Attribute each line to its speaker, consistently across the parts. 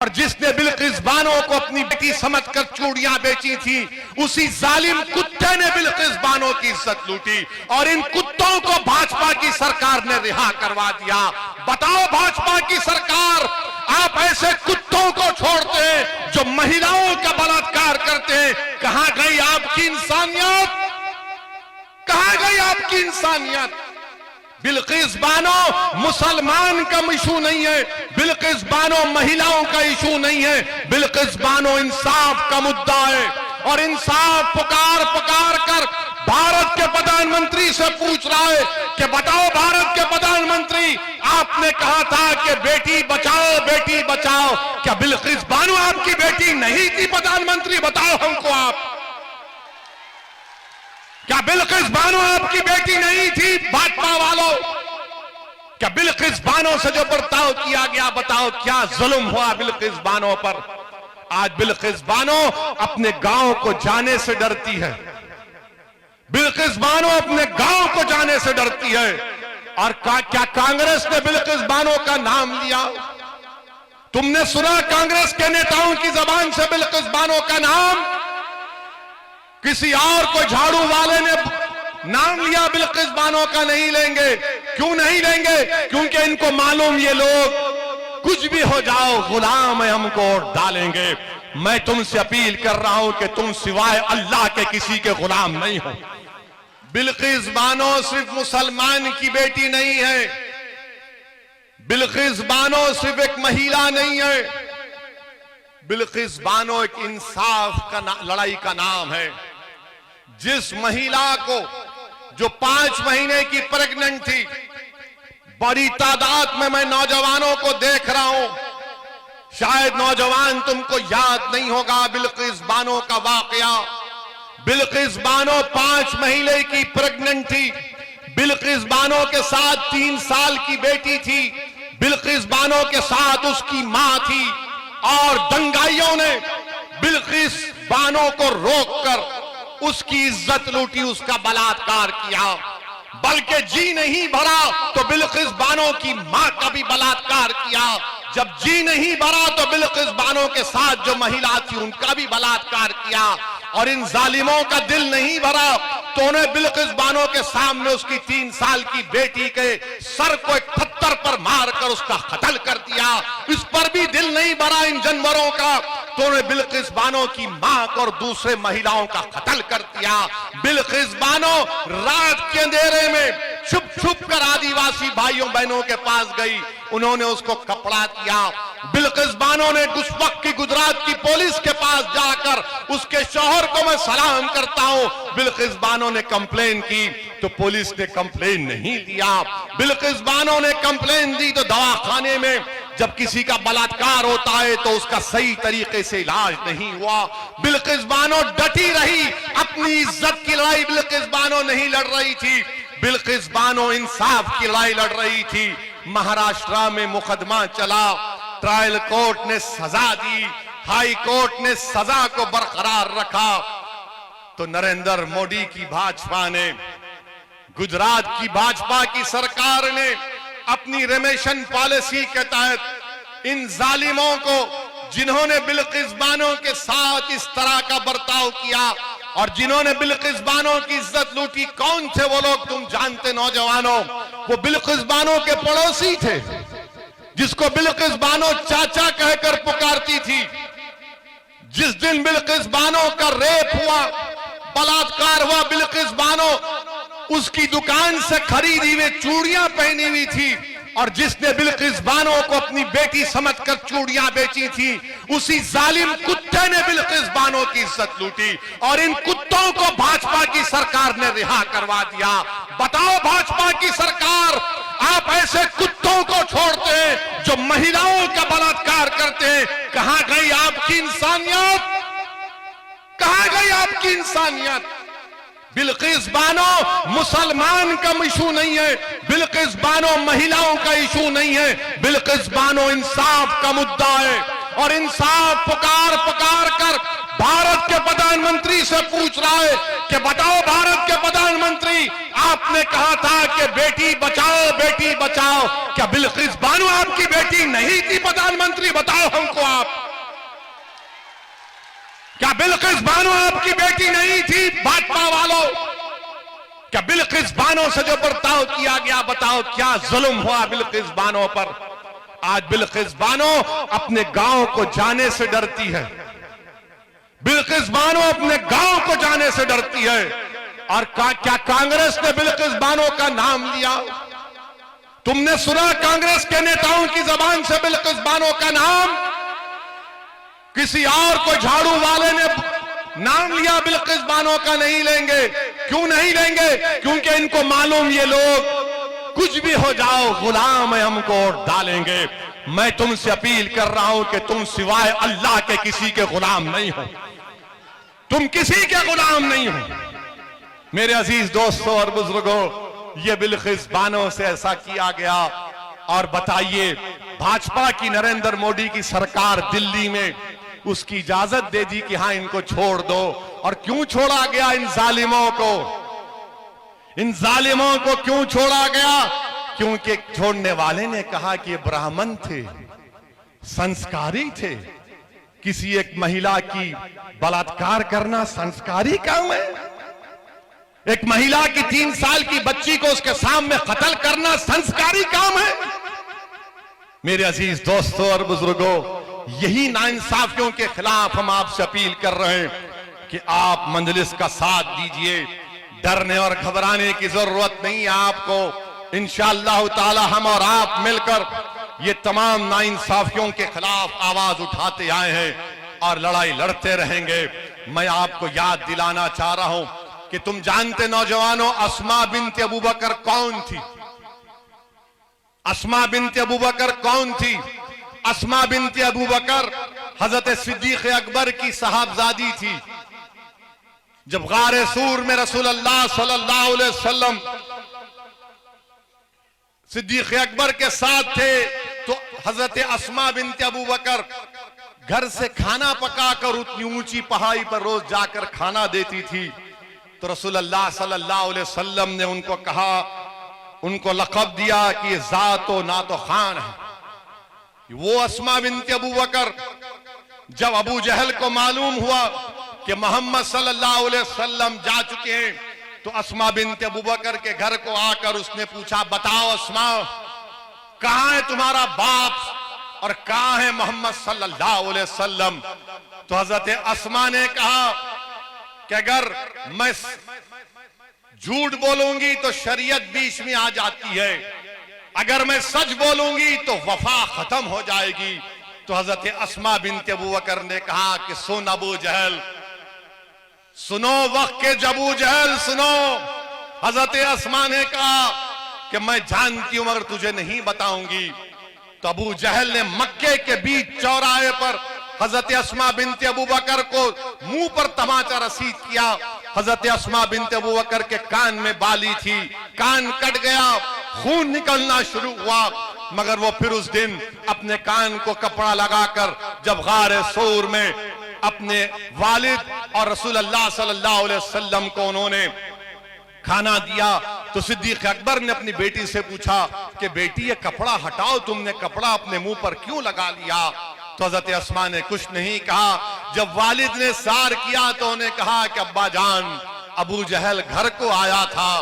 Speaker 1: और जिसने बिल्किस बानो को अपनी बेटी समझकर चूड़ियां बेची थी, उसी जालिम कुत्ते ने बिल्किस बानो की इज्जत लूटी और इन कुत्तों को भाजपा की सरकार ने रिहा करवा दिया। बताओ भाजपा की सरकार, आप ऐसे कुत्तों को छोड़ते हैं जो महिलाओं का बलात्कार करते हैं। कहां गई आपकी इंसानियत? कहां गई आपकी इंसानियत? बिल्किस बानो मुसलमान का इशू नहीं है, बिल्किस बानो महिलाओं का इशू नहीं है, बिल्किस बानो इंसाफ का मुद्दा है। और इंसाफ पुकार पुकार कर भारत के प्रधानमंत्री से पूछ रहा है कि बताओ भारत के प्रधानमंत्री, आपने कहा था कि बेटी बचाओ, क्या बिल्किस बानो आपकी बेटी नहीं थी? प्रधानमंत्री बताओ हमको आप, क्या बिल्किस बानो आपकी बेटी नहीं थी? भाजपा वालों, क्या बिल्किस बानो से जो बर्ताव किया गया, बताओ क्या जुल्म हुआ बिल्किस बानो पर? आज बिल्किस बानो अपने गांव को जाने से डरती है, बिल्किस बानो अपने गांव को जाने से डरती है। और क्या कांग्रेस ने बिल्किस बानो का नाम लिया? तुमने सुना कांग्रेस के नेताओं की जबान से बिल्किस बानो का नाम? किसी और को झाड़ू वाले ने नाम लिया, बिल्किस बानो का नहीं लेंगे। क्यों नहीं लेंगे? क्योंकि इनको मालूम ये लोग कुछ भी हो जाओ, गुलाम है, हमको वोट डालेंगे। मैं तुमसे अपील कर रहा हूं कि तुम सिवाय अल्लाह के किसी के गुलाम नहीं हो। बिल्किस बानो सिर्फ मुसलमान की बेटी नहीं है, बिल्किस बानो सिर्फ एक महिला नहीं है, बिल्किस बानो एक इंसाफ का लड़ाई का नाम है। जिस महिला को जो 5 महीने की प्रेग्नेंट थी, बड़ी तादाद में मैं नौजवानों को देख रहा हूं, शायद नौजवान तुमको याद नहीं होगा बिल्किस बानो का वाकया। बिल्किस बानो 5 महीने की प्रेग्नेंट थी, बिल्किस बानो के साथ 3 साल की बेटी थी, बिल्किस बानो के साथ उसकी मां थी और दंगाइयों ने बिल्किस बानो को रोककर उसकी इज्जत लूटी, उसका बलात्कार किया। बल्कि जी नहीं भरा तो बिल्किस बानो की मां का भी बलात्कार किया। जब जी नहीं भरा तो बिल्किस बानो के साथ जो महिला थी उनका भी बलात्कार किया। और इन जालिमों का दिल नहीं भरा तो उन्हें बिल्किस बानो के सामने उसकी 3 साल की बेटी के सर को एक पत्थर पर मारकर उसका कत्ल कर दिया। इस पर भी दिल नहीं भरा इन जानवरों का तो उन्हें बिल्किस बानो की मां को और दूसरे महिलाओं का कत्ल कर दिया। बिल्किस बानो रात के अंधेरे में छुप छुप कर आदिवासी भाइयों बहनों के पास गई, उन्होंने उसको कपड़ा दिया। बिल्किस बानो ने उस वक्त की गुजरात की पुलिस के पास जाकर उसके शौहर को मैं सलाम करता हूं, बिल्किस बानो ने कंप्लेन की तो पुलिस ने कंप्लेन नहीं लिया। बिल्किस बानो ने कंप्लेन दी तो दवाखाने में जब किसी का बलात्कार होता है तो उसका सही तरीके से इलाज नहीं हुआ। बिल्किस बानो डटी रही, अपनी इज्जत की लड़ाई बिल्किस बानो नहीं लड़ रही थी, बिल्किस बानो इंसाफ की लड़ाई लड़ रही थी। महाराष्ट्र में मुकदमा चला, ट्रायल कोर्ट ने सजा दी, हाई कोर्ट ने सजा को बरकरार रखा तो नरेंद्र मोदी की भाजपा ने, गुजरात की भाजपा की सरकार ने अपनी रेमेशन पॉलिसी के तहत इन जालिमों को, जिन्होंने बिल्किस बानो के साथ इस तरह का बर्ताव किया और जिन्होंने बिल्किस बानो की इज्जत लूटी, कौन थे वो लोग तुम जानते नौजवानों? वो बिल्किस बानो के पड़ोसी थे, जिसको बिल्किस बानो चाचा कहकर पुकारती थी। जिस दिन बिल्किस बानो का रेप हुआ, बलात्कार हुआ, बिल्किस बानो उसकी दुकान से खरीदी हुई चूड़ियां पहनी हुई थी और जिसने बिल्किस बानो को अपनी बेटी समझकर चूड़ियां बेची थी, उसी जालिम कुत्ते ने बिल्किस बानो की इज्जत लूटी और इन कुत्तों को भाजपा की सरकार ने रिहा करवा दिया। बताओ भाजपा की सरकार, आप ऐसे कुत्तों को छोड़ते हैं जो महिलाओं का बलात्कार करते हैं। कहां गई आपकी इंसानियत? कहां गई आपकी इंसानियत? बिल्किस बानो मुसलमान का इशू नहीं है, बिल्किस बानो महिलाओं का इशू नहीं है, बिल्किस बानो इंसाफ का मुद्दा है। और इंसाफ पुकार पुकार कर भारत के प्रधानमंत्री से पूछ रहा है कि बताओ भारत के प्रधानमंत्री, आपने कहा था कि बेटी बचाओ, क्या बिल्किस बानो आपकी बेटी बेटी नहीं थी प्रधानमंत्री? बताओ हमको आप, क्या बिल्किस बानो आपकी बेटी नहीं थी? भाजपा वालों, क्या बिल्किस बानो से जो बर्ताव किया गया, बताओ क्या जुल्म हुआ बिल्किस बानो पर? आज बिल्किस बानो अपने गांव को जाने से डरती है। बिल्किस बानो अपने गांव को जाने से डरती है। और क्या कांग्रेस ने बिल्किस बानो का नाम लिया? तुमने सुना कांग्रेस के नेताओं की जबान से बिल्किस बानो का नाम? किसी और को झाड़ू वाले ने नाम लिया, बिल्किस बानो का नहीं लेंगे। क्यों नहीं लेंगे? क्योंकि इनको मालूम ये लोग कुछ भी हो जाओ गुलाम है, हमको और डालेंगे। मैं तुमसे अपील कर रहा हूं कि तुम सिवाय अल्लाह के किसी के गुलाम नहीं हो, तुम किसी के गुलाम नहीं हो। मेरे अजीज दोस्तों और बुजुर्गों, ये बिल्किस बानो से ऐसा किया गया। और बताइए, भाजपा की नरेंद्र मोदी की सरकार दिल्ली में उसकी इजाजत दे दी कि हां इनको छोड़ दो। और क्यों छोड़ा गया इन जालिमों को? इन जालिमों को क्यों छोड़ा गया? क्योंकि छोड़ने वाले ने कहा कि ये ब्राह्मण थे, संस्कारी थे। किसी एक महिला की बलात्कार करना संस्कारी काम है? एक महिला की 3 साल की बच्ची को उसके सामने कत्ल करना संस्कारी काम है? मेरे अजीज दोस्तों और बुजुर्गों, यही नाइंसाफियों के खिलाफ हम आपसे अपील कर रहे हैं कि आप मंजलिस का साथ दीजिए। डरने और घबराने की जरूरत नहीं है आपको। इंशाअल्लाह ताला हम और आप मिलकर ये तमाम नाइंसाफियों के खिलाफ आवाज उठाते आए हैं और लड़ाई लड़ते रहेंगे। मैं आपको याद दिलाना चाह रहा हूं कि तुम जानते नौजवानों, अस्मा बिन्त अबू बकर कौन थी? अस्मा बिन्त अबू बकर कौन थी? अस्मा बिन्त अबू बकर हजरत सिद्दीक अकबर की साहबजादी थी। जब गारे सूर में रसूलुल्लाह सल्लल्लाहु अलैहि वसल्लम सिद्दीक अकबर के साथ थे, तो हजरत अस्मा बिन्त अबू बकर घर से खाना पकाकर उतनी ऊंची पहाड़ी पर रोज जाकर खाना देती थी। तो रसूलुल्लाह सल्लल्लाहु अलैहि वसल्लम ने उनको कहा, उनको लक़ब दिया कि ये ज़ातो ना तो खान है। वो अस्मा बिन्त अबू बकर, जब अबू जहल को मालूम हुआ कि मोहम्मद सल्लल्लाहु अलैहि वसल्लम जा चुके हैं, तो अस्मा बिन्त अबू बकर के घर को आकर उसने पूछा, बताओ अस्मा, कहां है तुम्हारा बाप और कहां है मोहम्मद सल्लल्लाहु अलैहि वसल्लम? तो हजरत अस्मा ने कहा कि अगर मैं झूठ बोलूंगी तो शरीयत बीच में आ जाती है, अगर मैं सच बोलूंगी तो वफा खत्म हो जाएगी। तो हजरत अस्मा बिन्त अबू बकर ने कहा कि सुन अबू जहल, सुनो वक्त के अबू जहल, सुनो। हजरत अस्मा ने कहा कि मैं जानती हूं मगर तुझे नहीं बताऊंगी। तो अबू जहल ने मक्के के बीच चौराहे पर हजरत अस्मा बिन्त अबू बकर को मुंह पर तमाचा रसीद किया। हजरत अस्मा बिन्त अबू बकर के कान में बाली थी, कान कट गया, खून निकलना शुरू हुआ, मगर वो फिर उस दिन अपने कान को कपड़ा लगाकर जब गारे सूर में अपने वालिद और रसूलुल्लाह सल्लल्लाहु अलैहि वसल्लम को उन्होंने खाना दिया, तो सिद्दीक अकबर ने अपनी बेटी से पूछा कि बेटी ये कपड़ा हटाओ, तुमने कपड़ा अपने मुंह पर क्यों लगा लिया? तो हजरत अस्मा ने कुछ नहीं कहा। जब वालिद ने सार किया तो उन्हें कहा कि अब्बा जान, अबू जहल घर को आया था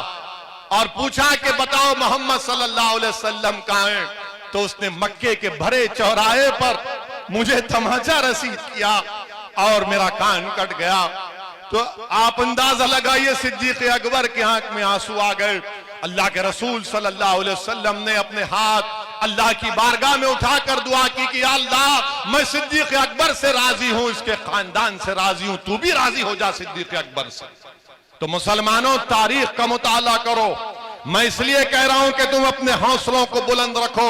Speaker 1: और पूछा कि बताओ मोहम्मद सल्लल्लाहु अलैहि वसल्लम कहां हैं? तो उसने मक्के के भरे चौराहे पर मुझे तमाचा रसीद किया और मेरा कान कट गया। तो आप अंदाजा लगाइए, सिद्दीक अकबर के आंख में आंसू आ गए। अल्लाह के रसूल सल्लल्लाहु अलैहि वसल्लम ने अपने हाथ अल्लाह की बारगाह में उठाकर दुआ की कि अल्लाह, मैं सिद्दीक अकबर से राजी हूं, इसके खानदान से राजी हूं, तू भी राजी हो जा सिद्दीक अकबर से। तो मुसलमानों, तारीख का मुताला करो। मैं इसलिए कह रहा हूं कि तुम अपने हौसलों को बुलंद रखो।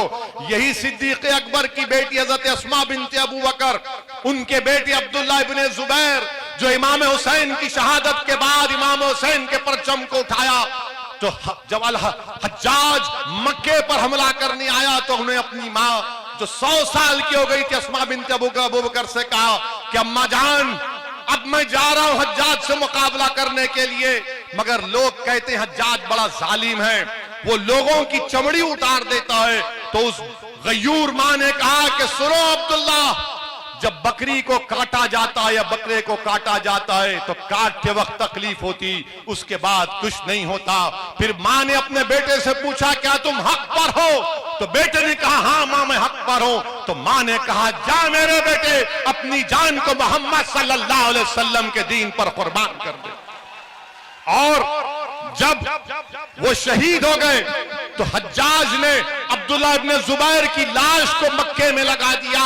Speaker 1: यही सिद्दीक अकबर की बेटी हजरत अस्मा बिन्त अबू बकर, उनके बेटे अब्दुल्लाह इब्ने जुबैर, जो इमाम हुसैन की शहादत के बाद इमाम हुसैन के परचम को उठाया, तो जब हज्जाज मक्के पर हमला करने आया तो उन्हें अपनी माँ जो 100 साल की हो गई थी अस्मा बिन्त अबू बकर से कहा कि अम्मा जान, अब मैं जा रहा हूं हज्जाज से मुकाबला करने के लिए, मगर लोग कहते हैं हज्जाज बड़ा जालिम है, वो लोगों की चमड़ी उतार देता है। तो उस गयूर मां ने कहा कि सुनो अब्दुल्ला, जब बकरी को काटा जाता है या बकरे को काटा जाता है तो काटते वक्त तकलीफ होती, उसके बाद कुछ नहीं होता। फिर मां ने अपने बेटे से पूछा, क्या तुम हक पर हो? तो बेटे ने कहा, हाँ मां मैं हक पर हूं। तो मां ने कहा, जा मेरे बेटे, अपनी जान को मोहम्मद सल्लल्लाहु अलैहि वसल्लम के दीन पर कुर्बान कर दे। और जब वो शहीद हो गए तो हज्जाज ने अब्दुल्ला इब्ने जुबैर की लाश को मक्के में लगा दिया।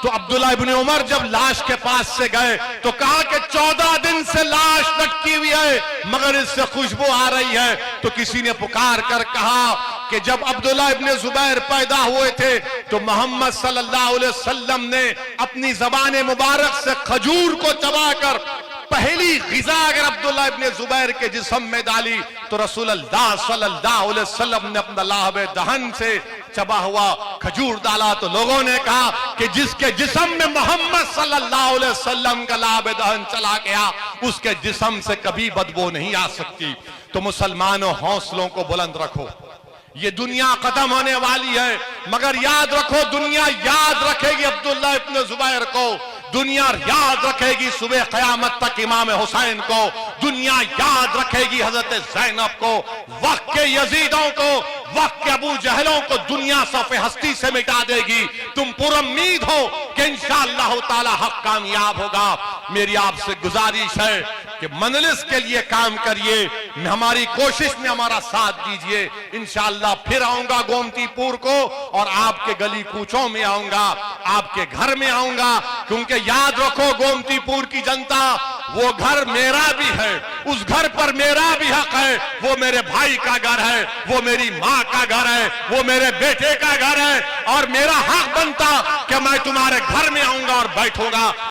Speaker 1: तो अब्दुल्ला इब्ने उमर जब लाश के पास से गए तो कहा कि 14 दिन से लाश लटकी हुई है मगर इससे खुशबू आ रही है। तो किसी ने पुकार कर कहा कि जब अब्दुल्ला इब्ने जुबैर पैदा हुए थे तो मोहम्मद सल्लल्लाहु अलैहि वसल्लम ने अपनी ज़बान मुबारक से खजूर को चबाकर पहली ग़िज़ा अगर अब्दुल्ला इब्ने जुबैर के जिस्म में डाली तो रसूलुल्लाह सल्लल्लाहु अलैहि वसल्लम ने अपना लाहब दहन से चबा हुआ खजूर डाला। तो लोगों ने कहा कि जिसके जिस्म में मोहम्मद सल्लल्लाहु अलैहि वसल्लम का लाहब दहन चला गया उसके जिस्म से कभी बदबू नहीं आ सकती। तो मुसलमानों, हौसलों को बुलंद रखो, ये दुनिया खत्म होने वाली है मगर याद रखो, दुनिया याद रखेगी अब्दुल्ला इब्ने जुबैर को, दुनिया याद रखेगी सुबह क़यामत तक इमाम हुसैन को, दुनिया याद रखेगी हजरत ज़ैनब को, वक्त के यजीदों को, वक्त के अबू जहलों को दुनिया सफ़े हस्ती से मिटा देगी। तुम पुरुम्मीद हो कि इंशाअल्लाह ताला हक कामयाब होगा। मेरी आपसे गुजारिश है कि मंजिल के लिए काम करिए, हमारी कोशिश में हमारा साथ दीजिए। इंशाअल्लाह फिर आऊंगा गोमतीपुर को और आपके गली कूचों में आऊंगा, आपके घर में आऊंगा, क्योंकि याद रखो गोमतीपुर की जनता, वो घर मेरा भी है, उस घर पर मेरा भी हक है, वो मेरे भाई का घर है, वो मेरी माँ का घर है, वो मेरे बेटे का घर है और मेरा हक बनता कि मैं तुम्हारे घर में आऊंगा और बैठूंगा।